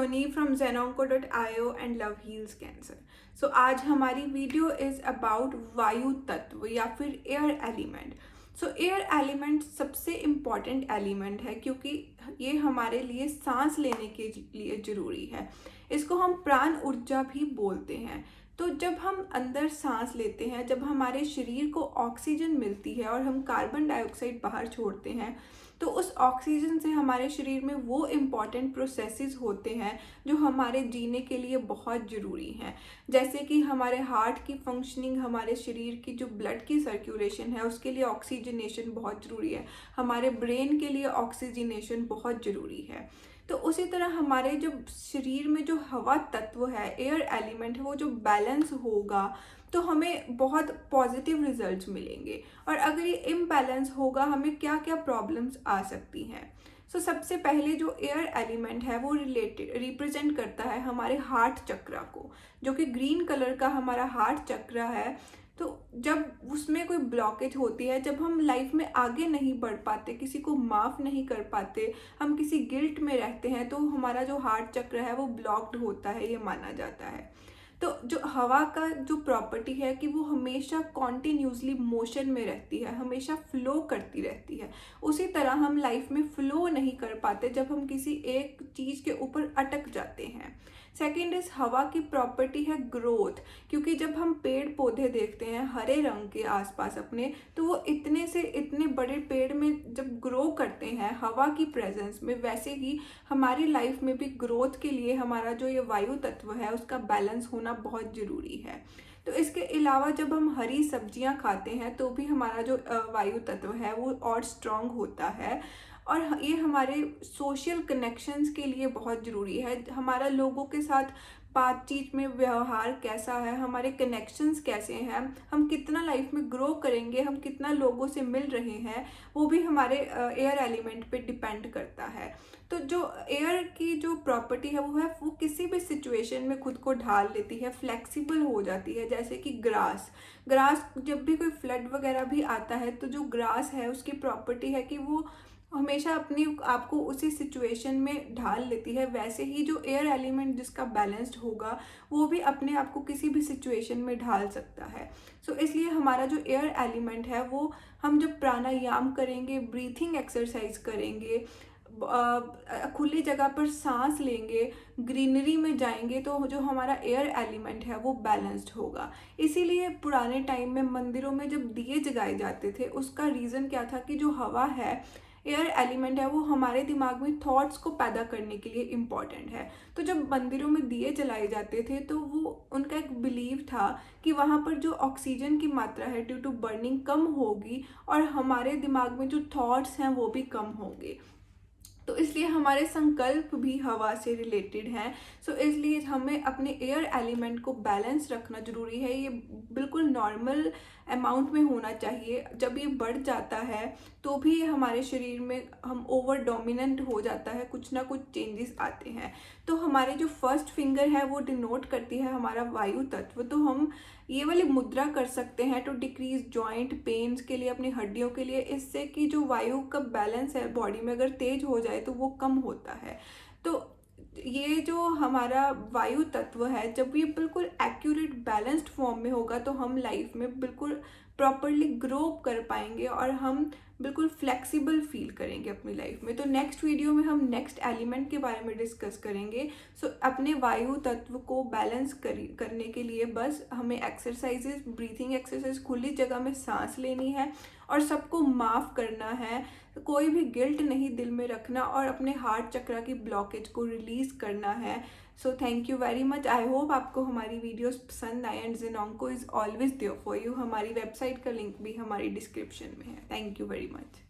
Tony from zenonco.io and Love Heals Cancer. So आज हमारी video is about वायु तत्व या फिर एयर एलिमेंट. सो एयर एलिमेंट सबसे इम्पॉर्टेंट एलिमेंट है क्योंकि ये हमारे लिए सांस लेने के लिए ज़रूरी है. इसको हम प्राण ऊर्जा भी बोलते हैं. तो जब हम अंदर सांस लेते हैं, जब हमारे शरीर को ऑक्सीजन मिलती है और हम कार्बन डाइऑक्साइड बाहर छोड़ते हैं, तो उस ऑक्सीजन से हमारे शरीर में वो इम्पॉर्टेंट प्रोसेसेस होते हैं जो हमारे जीने के लिए बहुत ज़रूरी हैं. जैसे कि हमारे हार्ट की फंक्शनिंग, हमारे शरीर की जो ब्लड की सर्कुलेशन है उसके लिए ऑक्सीजनेशन बहुत ज़रूरी है. हमारे ब्रेन के लिए ऑक्सीजनेशन बहुत ज़रूरी है. तो उसी तरह हमारे जो शरीर में जो हवा तत्व है, एयर एलिमेंट है, वो जो बैलेंस होगा तो हमें बहुत पॉजिटिव रिजल्ट्स मिलेंगे. और अगर ये इम्बैलेंस होगा हमें क्या क्या प्रॉब्लम्स आ सकती हैं. सबसे पहले जो एयर एलिमेंट है वो रिप्रेजेंट करता है हमारे हार्ट चक्रा को, जो कि ग्रीन कलर का हमारा हार्ट चक्र है. तो जब उसमें कोई ब्लॉकेज होती है, जब हम लाइफ में आगे नहीं बढ़ पाते, किसी को माफ़ नहीं कर पाते, हम किसी गिल्ट में रहते हैं, तो हमारा जो हार्ट चक्र है वो ब्लॉक्ड होता है, ये माना जाता है. तो जो हवा का जो प्रॉपर्टी है कि वो हमेशा कॉन्टिन्यूसली मोशन में रहती है, हमेशा फ्लो करती रहती है. उसी तरह हम लाइफ में फ्लो नहीं कर पाते जब हम किसी एक चीज़ के ऊपर अटक जाते हैं. सेकेंड इस हवा की प्रॉपर्टी है ग्रोथ, क्योंकि जब हम पेड़ पौधे देखते हैं हरे रंग के आसपास अपने, तो वो इतने से इतने बड़े पेड़ में जब ग्रो करते हैं हवा की प्रेजेंस में, वैसे ही हमारी लाइफ में भी ग्रोथ के लिए हमारा जो ये वायु तत्व है उसका बैलेंस होना बहुत ज़रूरी है. तो इसके अलावा जब हम हरी सब्जियां खाते हैं तो भी हमारा जो वायु तत्व है वो और स्ट्रांग होता है. और ये हमारे सोशल कनेक्शंस के लिए बहुत ज़रूरी है. हमारा लोगों के साथ बातचीत में व्यवहार कैसा है, हमारे कनेक्शंस कैसे हैं, हम कितना लाइफ में ग्रो करेंगे, हम कितना लोगों से मिल रहे हैं, वो भी हमारे एयर एलिमेंट पे डिपेंड करता है. तो जो एयर की जो प्रॉपर्टी है वो किसी भी सिचुएशन में खुद को ढाल लेती है, फ्लेक्सिबल हो जाती है. जैसे कि ग्रास जब भी कोई फ्लड वगैरह भी आता है तो जो ग्रास है उसकी प्रॉपर्टी है कि वो हमेशा अपनी आपको उसी सिचुएशन में ढाल लेती है. वैसे ही जो एयर एलिमेंट जिसका बैलेंस्ड होगा वो भी अपने आप को किसी भी सिचुएशन में ढाल सकता है. इसलिए हमारा जो एयर एलिमेंट है वो हम जब प्राणायाम करेंगे, ब्रीथिंग एक्सरसाइज करेंगे, खुली जगह पर सांस लेंगे, ग्रीनरी में जाएंगे, तो जो हमारा एयर एलिमेंट है वो बैलेंस्ड होगा. इसीलिए पुराने टाइम में मंदिरों में जब दिए जगाए जाते थे उसका रीज़न क्या था कि जो हवा है, एयर एलिमेंट है, वो हमारे दिमाग में थॉट्स को पैदा करने के लिए इम्पॉर्टेंट है. तो जब मंदिरों में दिए जलाए जाते थे तो वो उनका एक बिलीव था कि वहाँ पर जो ऑक्सीजन की मात्रा है ड्यू टू बर्निंग कम होगी और हमारे दिमाग में जो थॉट्स हैं वो भी कम होंगे. तो इसलिए हमारे संकल्प भी हवा से रिलेटेड हैं. इसलिए हमें अपने एयर एलिमेंट को बैलेंस रखना ज़रूरी है. ये बिल्कुल नॉर्मल अमाउंट में होना चाहिए. जब ये बढ़ जाता है तो भी हमारे शरीर में हम ओवर डोमिनेंट हो जाता है, कुछ ना कुछ चेंजेस आते हैं. तो हमारे जो फर्स्ट फिंगर है वो डिनोट करती है हमारा वायु तत्व. तो हम ये वाली मुद्रा कर सकते हैं टू डिक्रीज जॉइंट पेन्स के लिए, अपनी हड्डियों के लिए, इससे कि जो वायु का बैलेंस है बॉडी में अगर तेज हो जाए तो वो कम होता है. तो ये जो हमारा वायु तत्व है जब ये बिल्कुल एक्यूरेट बैलेंस्ड फॉर्म में होगा तो हम लाइफ में बिल्कुल प्रॉपरली ग्रो कर पाएंगे और हम बिल्कुल फ्लेक्सिबल फील करेंगे अपनी लाइफ में. तो नेक्स्ट वीडियो में हम नेक्स्ट एलिमेंट के बारे में डिस्कस करेंगे. अपने वायु तत्व को बैलेंस करने के लिए बस हमें एक्सरसाइजेस, ब्रीथिंग एक्सरसाइज, खुली जगह में सांस लेनी है और सबको माफ़ करना है. कोई भी गिल्ट नहीं दिल में रखना और अपने हार्ट चक्र की ब्लॉकेज को रिलीज़ करना है. Thank you very much. I hope आपको हमारी वीडियोस पसंद आए. And ZenOnco is always there for you. हमारी वेबसाइट का लिंक भी हमारी डिस्क्रिप्शन में है. Thank you very much.